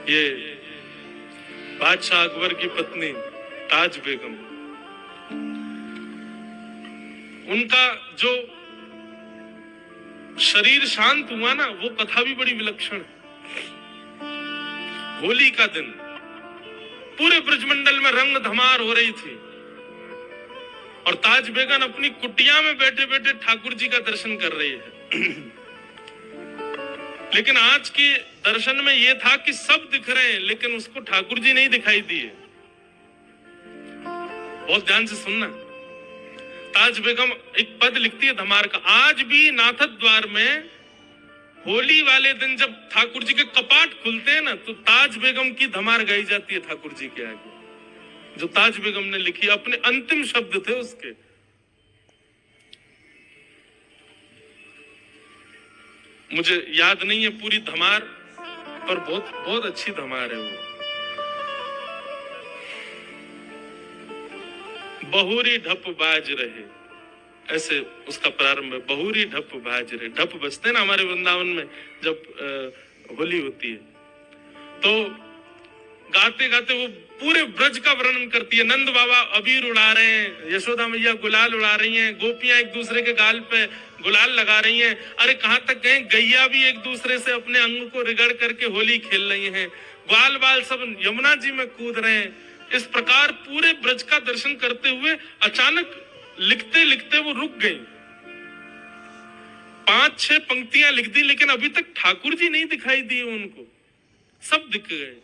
ये बादशाह अकबर की पत्नी ताज बेगम, उनका जो शरीर शांत हुआ ना, वो कथा भी बड़ी विलक्षण है। होली का दिन पूरे ब्रजमंडल में रंग धमार हो रही थी और ताज बेगम अपनी कुटिया में बैठे बैठे ठाकुर जी का दर्शन कर रही है। लेकिन आज के दर्शन में यह था कि सब दिख रहे हैं लेकिन उसको ठाकुर जी नहीं दिखाई दिए। बहुत ध्यान से सुनना। ताज बेगम एक पद लिखती है धमार का, आज भी नाथद द्वार में होली वाले दिन जब ठाकुर जी के कपाट खुलते हैं ना, तो ताज बेगम की धमार गाई जाती है ठाकुर जी के आगे, जो ताज बेगम ने लिखी, अपने अंतिम शब्द थे उसके। मुझे याद नहीं है पूरी धमार, पर बहुत बहुत अच्छी धमार है वो। बहुरी ढप बाज रहे, ऐसे उसका प्रारंभ है। बहुरी ढप बाज रहे, ढप बजते ना हमारे वृंदावन में जब होली होती है, तो गाते गाते वो पूरे ब्रज का वर्णन करती है। नंद बाबा अबीर उड़ा रहे हैं, यशोदा मैया गुलाल उड़ा रही हैं, गोपियां एक दूसरे के गाल पे गुलाल लगा रही हैं। अरे कहां तक गए, गैया भी एक दूसरे से अपने अंग को रिगड़ करके होली खेल रही हैं। ग्वाल बाल सब यमुना जी में कूद रहे हैं। इस प्रकार पूरे ब्रज का दर्शन करते हुए अचानक लिखते लिखते वो रुक गई। 5-6 पंक्तियां लिख दी लेकिन अभी तक ठाकुर जी नहीं दिखाई दिए उनको, सब दिख गए।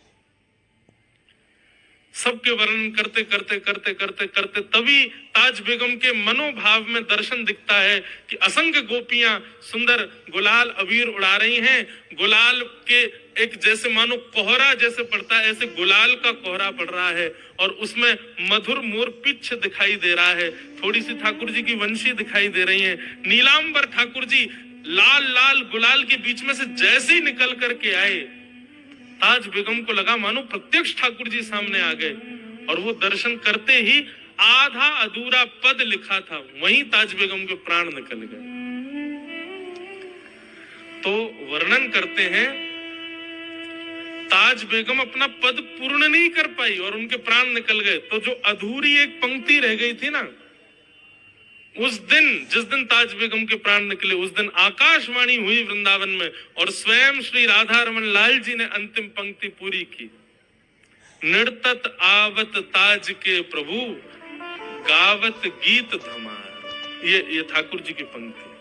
सबके वर्णन करते करते करते करते करते तभी ताज बेगम के मनोभाव में दर्शन दिखता है कि असंख्य गोपियां सुंदर गुलाल अबीर उड़ा रही हैं। गुलाल के एक जैसे मानो कोहरा जैसे पड़ता है, ऐसे गुलाल का कोहरा पड़ रहा है और उसमें मधुर मोर पिच्छ दिखाई दे रहा है। थोड़ी सी ठाकुर जी की वंशी दिखाई दे रही है। नीलांबर ठाकुर जी लाल लाल गुलाल के बीच में से जैसे ही निकल करके आए, ताज बेगम को लगा मानो प्रत्यक्ष ठाकुर जी सामने आ गए। और वो दर्शन करते ही आधा अधूरा पद लिखा था, वहीं ताज बेगम के प्राण निकल गए। तो वर्णन करते हैं ताज बेगम अपना पद पूर्ण नहीं कर पाई और उनके प्राण निकल गए। तो जो अधूरी एक पंक्ति रह गई थी ना, उस दिन जिस दिन ताज बेगम के प्राण निकले, उस दिन आकाशवाणी हुई वृंदावन में और स्वयं श्री राधा रमन लाल जी ने अंतिम पंक्ति पूरी की। नृतत आवत ताज के प्रभु, गावत गीत धमार। ये ठाकुर जी की पंक्ति।